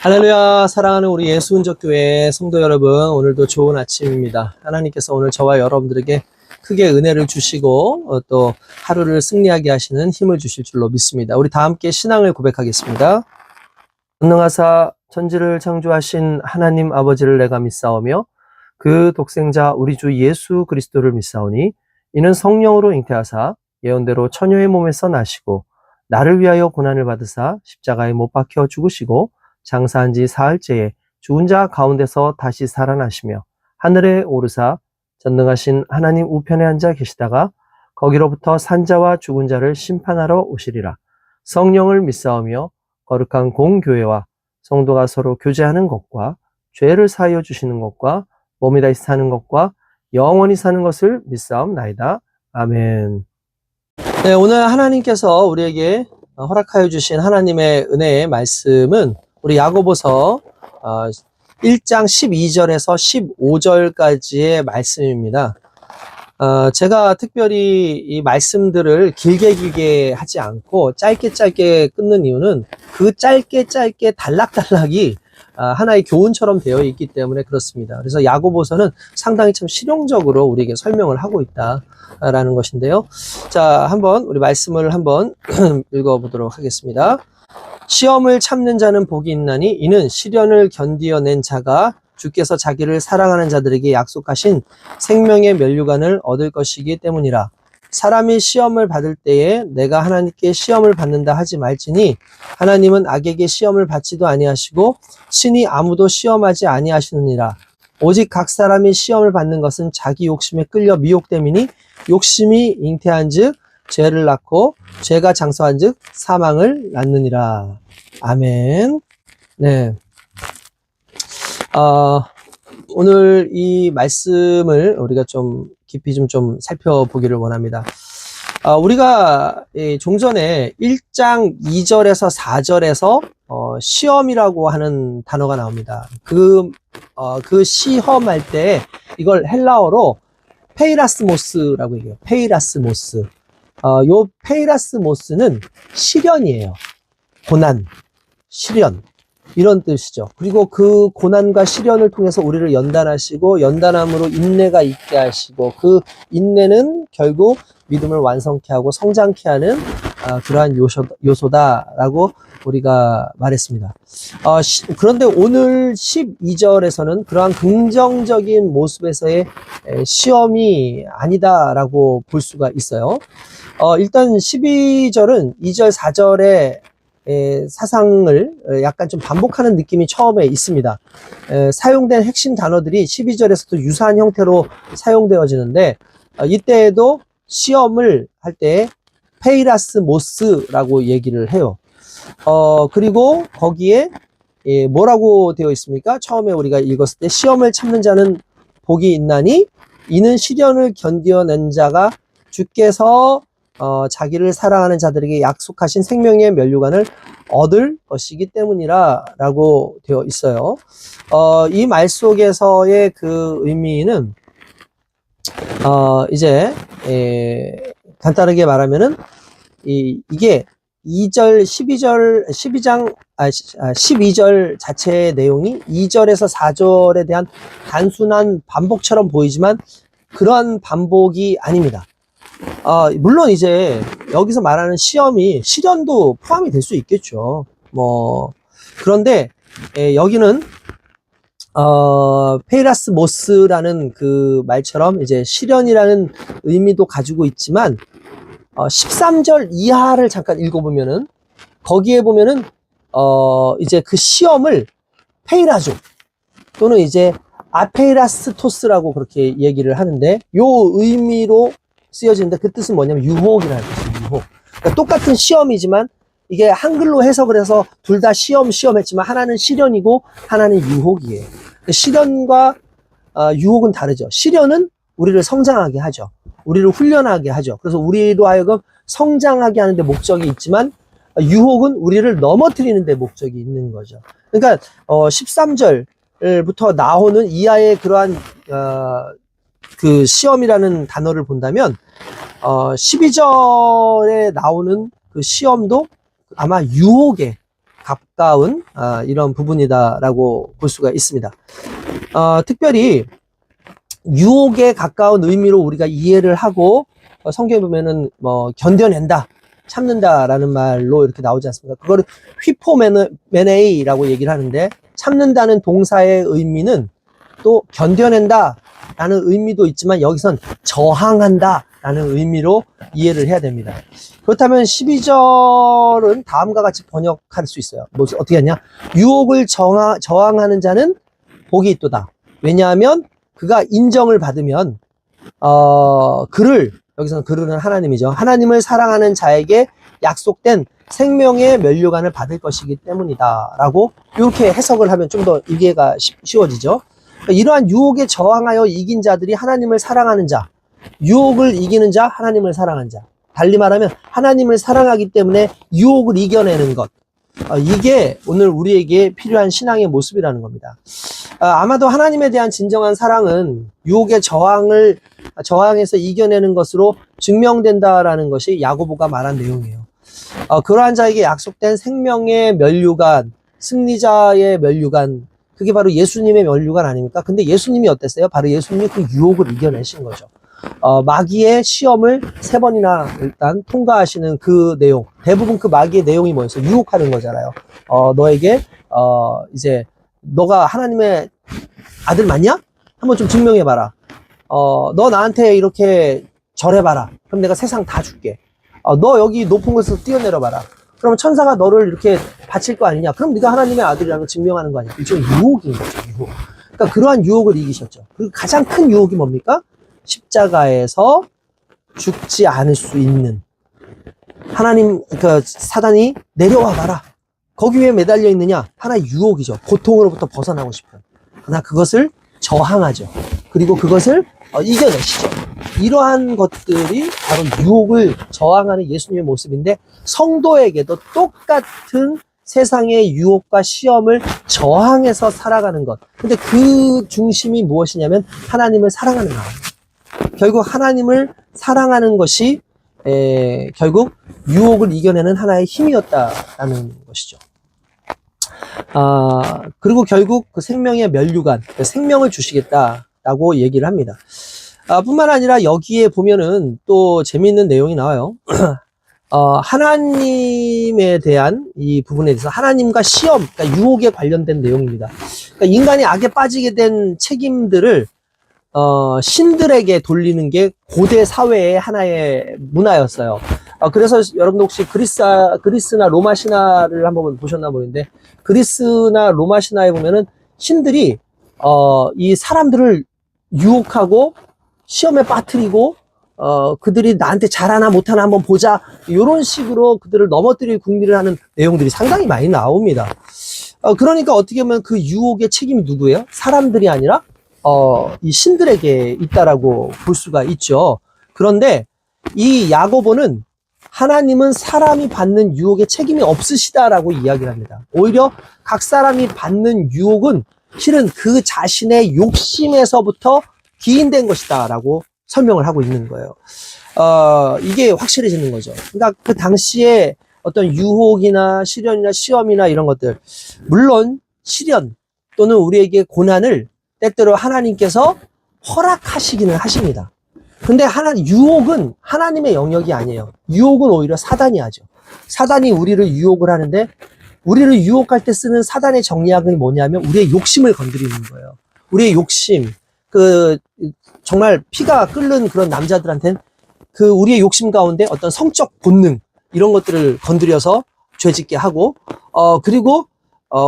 할렐루야. 사랑하는 우리 예수은적교회 성도 여러분, 오늘도 좋은 아침입니다. 하나님께서 오늘 저와 여러분들에게 크게 은혜를 주시고 또 하루를 승리하게 하시는 힘을 주실 줄로 믿습니다. 우리 다 함께 신앙을 고백하겠습니다. 전능하사 천지를 창조하신 하나님 아버지를 내가 믿사오며 그 독생자 우리 주 예수 그리스도를 믿사오니 이는 성령으로 잉태하사 예언대로 처녀의 몸에서 나시고 나를 위하여 고난을 받으사 십자가에 못 박혀 죽으시고 장사한 지 사흘째에 죽은 자 가운데서 다시 살아나시며 하늘에 오르사 전능하신 하나님 우편에 앉아 계시다가 거기로부터 산자와 죽은 자를 심판하러 오시리라. 성령을 믿사오며 거룩한 공교회와 성도가 서로 교제하는 것과 죄를 사하여 주시는 것과 몸이 다시 사는 것과 영원히 사는 것을 믿사옵나이다. 아멘. 네, 오늘 하나님께서 우리에게 허락하여 주신 하나님의 은혜의 말씀은 우리 야고보서 1장 12절에서 15절까지의 말씀입니다. 제가 특별히 이 말씀들을 길게 하지 않고 짧게 끊는 이유는 그 짧게 단락이 하나의 교훈처럼 되어 있기 때문에 그렇습니다. 그래서 야고보서는 상당히 참 실용적으로 우리에게 설명을 하고 있다라는 것인데요. 자, 한번 우리 말씀을 한번 읽어보도록 하겠습니다. 시험을 참는 자는 복이 있나니 이는 시련을 견디어낸 자가 주께서 자기를 사랑하는 자들에게 약속하신 생명의 면류관을 얻을 것이기 때문이라. 사람이 시험을 받을 때에 내가 하나님께 시험을 받는다 하지 말지니 하나님은 악에게 시험을 받지도 아니하시고 친히 아무도 시험하지 아니하시느니라. 오직 각 사람이 시험을 받는 것은 자기 욕심에 끌려 미혹됨이니 욕심이 잉태한즉 죄를 낳고 죄가 장수한즉 사망을 낳느니라. 아멘. 네. 오늘 이 말씀을 우리가 좀 깊이 좀 살펴보기를 원합니다. 우리가 종전에 1장 2절에서 4절에서 시험이라고 하는 단어가 나옵니다. 그 시험할 때 이걸 헬라어로 페이라스모스라고 얘기해요. 페이라스모스. 요 페이라스모스는 시련이에요. 고난, 시련. 이런 뜻이죠. 그리고 그 고난과 시련을 통해서 우리를 연단하시고 연단함으로 인내가 있게 하시고 그 인내는 결국 믿음을 완성케 하고 성장케 하는 그러한 요소다라고 우리가 말했습니다. 그런데 오늘 12절에서는 그러한 긍정적인 모습에서의 시험이 아니다라고 볼 수가 있어요. 일단 12절은 2절, 4절의 사상을 약간 좀 반복하는 느낌이 처음에 있습니다. 사용된 핵심 단어들이 12절에서도 유사한 형태로 사용되어지는데 이때에도 시험을 할 때 페이라스모스라고 얘기를 해요. 그리고 거기에 뭐라고 되어 있습니까? 처음에 우리가 읽었을 때 시험을 참는 자는 복이 있나니 이는 시련을 견디어낸 자가 주께서 자기를 사랑하는 자들에게 약속하신 생명의 면류관을 얻을 것이기 때문이라 라고 되어 있어요. 이 말 속에서의 그 의미는 이제 간단하게 말하면은 이게 2절 12절 자체의 내용이 2절에서 4절에 대한 단순한 반복처럼 보이지만 그러한 반복이 아닙니다. 물론 이제 여기서 말하는 시험이 시련도 포함이 될 수 있겠죠. 그런데 여기는 페이라스모스라는 그 말처럼 이제 시련이라는 의미도 가지고 있지만 13절 이하를 잠깐 읽어보면은 거기에 보면은 이제 그 시험을 페이라조 또는 이제 아페이라스토스라고 그렇게 얘기를 하는데 요 의미로 쓰여지는데 그 뜻은 뭐냐면 유혹이라는 뜻이에요. 유혹. 그러니까 똑같은 시험이지만 이게 한글로 해석을 해서 둘 다 시험했지만 하나는 시련이고 하나는 유혹이에요. 시련과 유혹은 다르죠. 시련은 우리를 성장하게 하죠. 우리를 훈련하게 하죠. 그래서 우리로 하여금 성장하게 하는데 목적이 있지만 유혹은 우리를 넘어뜨리는 데 목적이 있는 거죠. 그러니까 13절부터 나오는 이하의 그러한 그 시험이라는 단어를 본다면 12절에 나오는 그 시험도 아마 유혹의 가까운 이런 부분이다라고 볼 수가 있습니다. 특별히 유혹에 가까운 의미로 우리가 이해를 하고 성경에 보면은 뭐 견뎌낸다, 참는다라는 말로 이렇게 나오지 않습니까? 그거를 휘포메네이라고 얘기를 하는데, 참는다는 동사의 의미는 또 견뎌낸다라는 의미도 있지만 여기선 저항한다라는 의미로 이해를 해야 됩니다. 그렇다면 12절은 다음과 같이 번역할 수 있어요. 뭐 어떻게 하냐? 유혹을 저항하는 자는 복이 있도다. 왜냐하면 그가 인정을 받으면 여기서는 그를 하나님이죠. 하나님을 사랑하는 자에게 약속된 생명의 면류관을 받을 것이기 때문이다 라고 이렇게 해석을 하면 좀 더 이해가 쉬워지죠. 그러니까 이러한 유혹에 저항하여 이긴 자들이 하나님을 사랑하는 자, 유혹을 이기는 자, 하나님을 사랑하는 자. 달리 말하면 하나님을 사랑하기 때문에 유혹을 이겨내는 것, 이게 오늘 우리에게 필요한 신앙의 모습이라는 겁니다. 아마도 하나님에 대한 진정한 사랑은 유혹의 저항해서 이겨내는 것으로 증명된다라는 것이 야고보가 말한 내용이에요. 그러한 자에게 약속된 생명의 면류관, 승리자의 면류관, 그게 바로 예수님의 면류관 아닙니까? 근데 예수님이 어땠어요? 바로 예수님이 그 유혹을 이겨내신 거죠. 마귀의 시험을 3번이나 일단 통과하시는 그 내용, 대부분 그 마귀의 내용이 뭐였어요? 유혹하는 거잖아요. 너에게 이제 너가 하나님의 아들 맞냐? 한번 좀 증명해봐라. 너 나한테 이렇게 절해봐라. 그럼 내가 세상 다 줄게. 너 여기 높은 곳에서 뛰어내려봐라. 그러면 천사가 너를 이렇게 바칠 거 아니냐? 그럼 네가 하나님의 아들이라는 걸 증명하는 거 아니야? 일종의 유혹인 거죠, 유혹. 그러니까 그러한 유혹을 이기셨죠. 그리고 가장 큰 유혹이 뭡니까? 십자가에서 죽지 않을 수 있는, 하나님, 사단이 내려와 봐라. 거기 왜 매달려 있느냐? 하나의 유혹이죠. 고통으로부터 벗어나고 싶은. 그러나 그것을 저항하죠. 그리고 그것을 이겨내시죠. 이러한 것들이 바로 유혹을 저항하는 예수님의 모습인데, 성도에게도 똑같은 세상의 유혹과 시험을 저항해서 살아가는 것. 근데 그 중심이 무엇이냐면 하나님을 사랑하는 마음입니다. 결국 하나님을 사랑하는 것이 결국 유혹을 이겨내는 하나의 힘이었다라는 것이죠. 그리고 결국 그 생명의 면류관, 생명을 주시겠다라고 얘기를 합니다. 뿐만 아니라 여기에 보면은 또 재미있는 내용이 나와요. 하나님에 대한 이 부분에 대해서 하나님과 시험, 그러니까 유혹에 관련된 내용입니다. 그러니까 인간이 악에 빠지게 된 책임들을 신들에게 돌리는 게 고대 사회의 하나의 문화였어요. 그래서 여러분도 혹시 그리스나 로마 신화를 한번 보셨나 보는데, 그리스나 로마 신화에 보면은 신들이 이 사람들을 유혹하고 시험에 빠뜨리고 그들이 나한테 잘하나 못하나 한번 보자, 이런 식으로 그들을 넘어뜨릴 궁리를 하는 내용들이 상당히 많이 나옵니다. 그러니까 어떻게 보면 그 유혹의 책임이 누구예요? 사람들이 아니라 이 신들에게 있다라고 볼 수가 있죠. 그런데 이 야고보는 하나님은 사람이 받는 유혹에 책임이 없으시다라고 이야기를 합니다. 오히려 각 사람이 받는 유혹은 실은 그 자신의 욕심에서부터 기인된 것이다라고 설명을 하고 있는 거예요. 이게 확실해지는 거죠. 그러니까 그 당시에 어떤 유혹이나 시련이나 시험이나 이런 것들, 물론 시련 또는 우리에게 고난을 때때로 하나님께서 허락하시기는 하십니다. 근데 유혹은 하나님의 영역이 아니에요. 유혹은 오히려 사단이 하죠. 사단이 우리를 유혹을 하는데, 우리를 유혹할 때 쓰는 사단의 정략이 뭐냐면 우리의 욕심을 건드리는 거예요. 우리의 욕심, 정말 피가 끓는 그런 남자들한테는 우리의 욕심 가운데 어떤 성적 본능, 이런 것들을 건드려서 죄짓게 하고, 그리고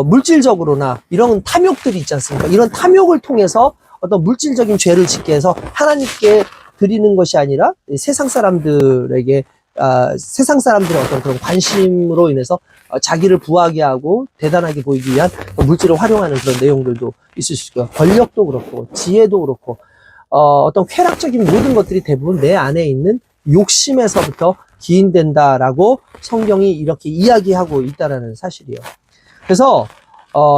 물질적으로나 이런 탐욕들이 있지 않습니까? 이런 탐욕을 통해서 어떤 물질적인 죄를 짓게 해서 하나님께 드리는 것이 아니라 세상 사람들에게, 세상 사람들의 어떤 그런 관심으로 인해서 자기를 부하게 하고 대단하게 보이기 위한 물질을 활용하는 그런 내용들도 있을 수 있고요. 권력도 그렇고 지혜도 그렇고 어떤 쾌락적인 모든 것들이 대부분 내 안에 있는 욕심에서부터 기인된다라고 성경이 이렇게 이야기하고 있다라는 사실이에요. 그래서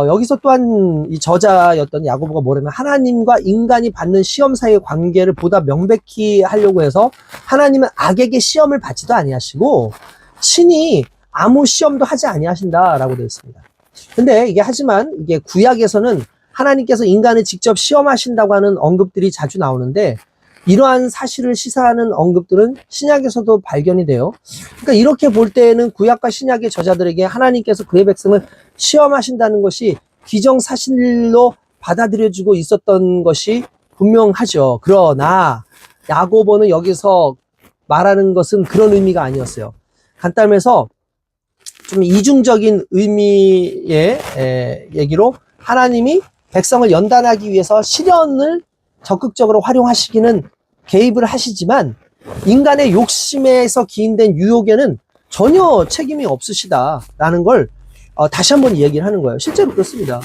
여기서 또한 이 저자였던 야고보가 뭐냐면, 하나님과 인간이 받는 시험 사이의 관계를 보다 명백히 하려고 해서 하나님은 악에게 시험을 받지도 아니하시고 신이 아무 시험도 하지 아니하신다라고 되어 있습니다. 근데 이게 하지만 이게 구약에서는 하나님께서 인간을 직접 시험하신다고 하는 언급들이 자주 나오는데 이러한 사실을 시사하는 언급들은 신약에서도 발견이 돼요. 그러니까 이렇게 볼 때에는 구약과 신약의 저자들에게 하나님께서 그의 백성을 시험하신다는 것이 기정사실로 받아들여지고 있었던 것이 분명하죠. 그러나 야고보는 여기서 말하는 것은 그런 의미가 아니었어요. 간단해서 좀 이중적인 의미의 얘기로 하나님이 백성을 연단하기 위해서 시련을 적극적으로 활용하시기는 개입을 하시지만 인간의 욕심에서 기인된 유혹에는 전혀 책임이 없으시다라는 걸 다시 한번 얘기를 하는 거예요. 실제로 그렇습니다.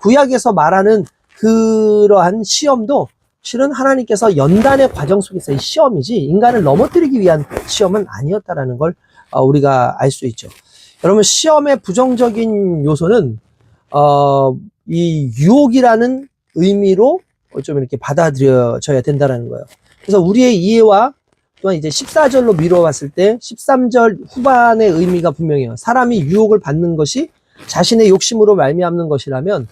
구약에서 말하는 그러한 시험도 실은 하나님께서 연단의 과정 속에서의 시험이지 인간을 넘어뜨리기 위한 시험은 아니었다라는 걸 우리가 알 수 있죠. 여러분, 시험의 부정적인 요소는 이 유혹이라는 의미로 좀 이렇게 받아들여져야 된다는 거예요. 그래서 우리의 이해와 또한 이제 14절로 미뤄봤을 때 13절 후반의 의미가 분명해요. 사람이 유혹을 받는 것이 자신의 욕심으로 말미암는 것이라면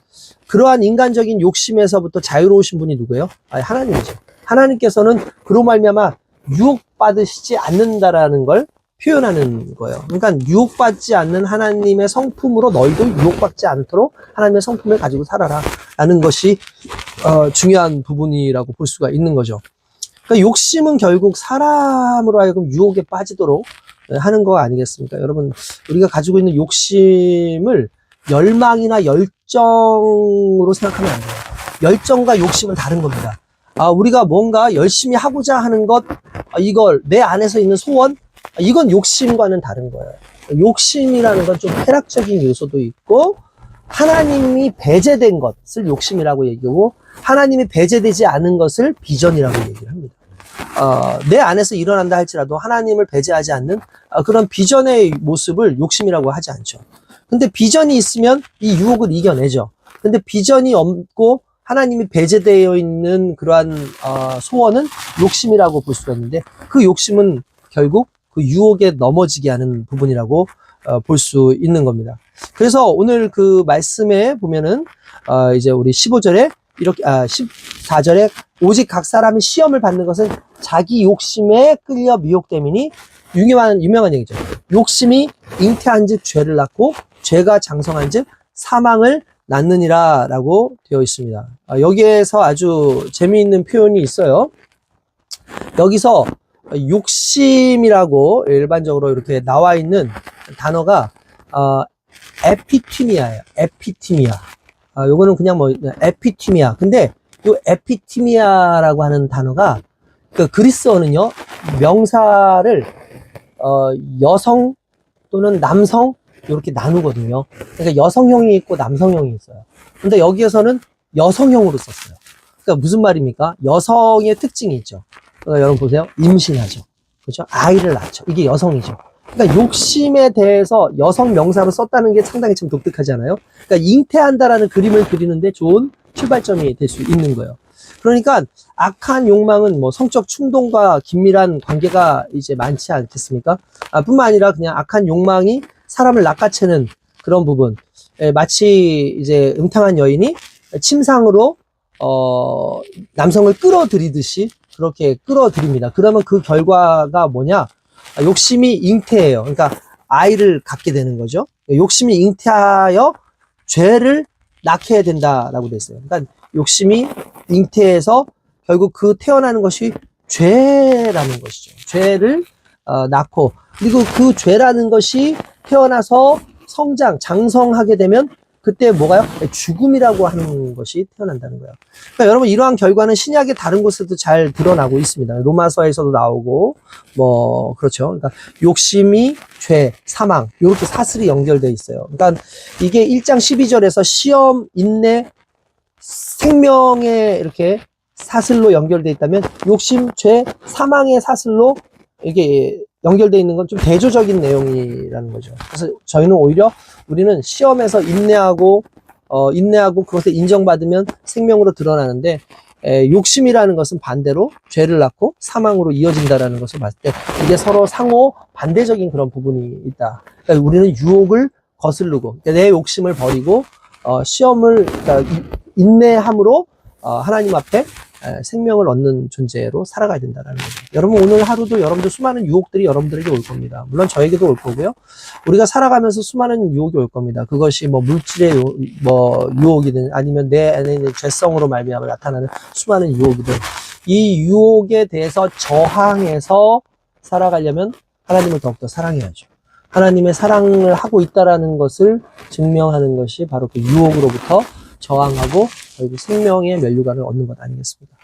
그러한 인간적인 욕심에서부터 자유로우신 분이 누구예요? 하나님이죠. 하나님께서는 그로 말미암아 유혹받으시지 않는다라는 걸 표현하는 거예요. 그러니까 유혹받지 않는 하나님의 성품으로 너희도 유혹받지 않도록 하나님의 성품을 가지고 살아라 라는 것이 중요한 부분이라고 볼 수가 있는 거죠. 그러니까 욕심은 결국 사람으로 하여금 유혹에 빠지도록 하는 거 아니겠습니까? 여러분, 우리가 가지고 있는 욕심을 열망이나 열정으로 생각하면 안 돼요. 열정과 욕심은 다른 겁니다. 우리가 뭔가 열심히 하고자 하는 것, 이걸 내 안에서 있는 소원, 이건 욕심과는 다른 거예요. 욕심이라는 건 좀 쾌락적인 요소도 있고 하나님이 배제된 것을 욕심이라고 얘기하고 하나님이 배제되지 않은 것을 비전이라고 얘기를 합니다. 내 안에서 일어난다 할지라도 하나님을 배제하지 않는 그런 비전의 모습을 욕심이라고 하지 않죠. 근데 비전이 있으면 이 유혹을 이겨내죠. 근데 비전이 없고 하나님이 배제되어 있는 그러한 소원은 욕심이라고 볼 수가 있는데 그 욕심은 결국 그 유혹에 넘어지게 하는 부분이라고 볼 수 있는 겁니다. 그래서 오늘 그 말씀에 보면은 이제 우리 15절에 이렇게 14절에 오직 각 사람이 시험을 받는 것은 자기 욕심에 끌려 미혹됨이니 유명한 얘기죠. 욕심이 잉태한즉 죄를 낳고 죄가 장성한즉 사망을 낳느니라 라고 되어 있습니다. 여기에서 아주 재미있는 표현이 있어요. 여기서 욕심이라고 일반적으로 이렇게 나와 있는 단어가 에피티미아예요. 에피티미아. 요거는 그냥 뭐 에피티미아. 근데 요 에피티미아라고 하는 단어가 그 그리스어는요 명사를 여성 또는 남성 이렇게 나누거든요. 그러니까 여성형이 있고 남성형이 있어요. 근데 여기에서는 여성형으로 썼어요. 그러니까 무슨 말입니까? 여성의 특징이 있죠. 그러니까 여러분 보세요. 임신하죠. 그렇죠? 아이를 낳죠. 이게 여성이죠. 그러니까 욕심에 대해서 여성 명사로 썼다는 게 상당히 좀 독특하지 않아요? 그러니까 잉태한다라는 그림을 그리는데 좋은 출발점이 될 수 있는 거예요. 그러니까 악한 욕망은 뭐 성적 충동과 긴밀한 관계가 이제 많지 않겠습니까? 뿐만 아니라 그냥 악한 욕망이 사람을 낚아채는 그런 부분. 마치 이제 음탕한 여인이 침상으로 남성을 끌어들이듯이 그렇게 끌어들입니다. 그러면 그 결과가 뭐냐? 욕심이 잉태해요. 그러니까 아이를 갖게 되는 거죠. 욕심이 잉태하여 죄를 낳게 된다라고 돼 있어요. 그러니까 욕심이 잉태해서 결국 그 태어나는 것이 죄라는 것이죠. 죄를 낳고 그리고 그 죄라는 것이 태어나서 성장, 장성하게 되면 그때 뭐가요? 죽음이라고 하는 것이 태어난다는 거예요. 그러니까 여러분 이러한 결과는 신약의 다른 곳에도 잘 드러나고 있습니다. 로마서에서도 나오고 뭐 그렇죠. 그러니까 욕심이 죄, 사망 이렇게 사슬이 연결되어 있어요. 그러니까 이게 1장 12절에서 시험, 인내, 생명에 이렇게 사슬로 연결되어 있다면 욕심, 죄, 사망의 사슬로 이게 연결되어 있는 건 좀 대조적인 내용이라는 거죠. 그래서 저희는 오히려 우리는 시험에서 인내하고 그것을 인정받으면 생명으로 드러나는데 욕심이라는 것은 반대로 죄를 낳고 사망으로 이어진다라는 것을 봤을 때 이게 서로 상호 반대적인 그런 부분이 있다. 그러니까 우리는 유혹을 거스르고 내 욕심을 버리고 시험을 그러니까 인내함으로 하나님 앞에 생명을 얻는 존재로 살아가야 된다는 거죠. 여러분 오늘 하루도 여러분들 수많은 유혹들이 여러분들에게 올 겁니다. 물론 저에게도 올 거고요. 우리가 살아가면서 수많은 유혹이 올 겁니다. 그것이 뭐 물질의 유혹이든 아니면 내 안에 있는 죄성으로 말미암아 나타나는 수많은 유혹이든 이 유혹에 대해서 저항해서 살아가려면 하나님을 더욱더 사랑해야죠. 하나님의 사랑을 하고 있다라는 것을 증명하는 것이 바로 그 유혹으로부터 저항하고 결국 생명의 면류관을 얻는 것 아니겠습니까?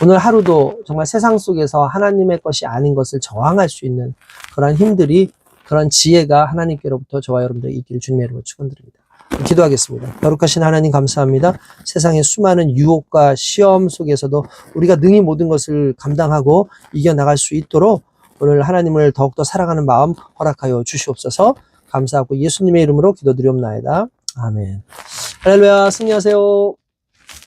오늘 하루도 정말 세상 속에서 하나님의 것이 아닌 것을 저항할 수 있는 그런 힘들이, 그런 지혜가 하나님께로부터 저와 여러분들에게 있기를 주님의 이름으로 축원드립니다. 기도하겠습니다. 거룩하신 하나님 감사합니다. 세상의 수많은 유혹과 시험 속에서도 우리가 능히 모든 것을 감당하고 이겨나갈 수 있도록 오늘 하나님을 더욱더 사랑하는 마음 허락하여 주시옵소서. 감사하고 예수님의 이름으로 기도드리옵나이다. 아멘. 할렐루야, 승리하세요.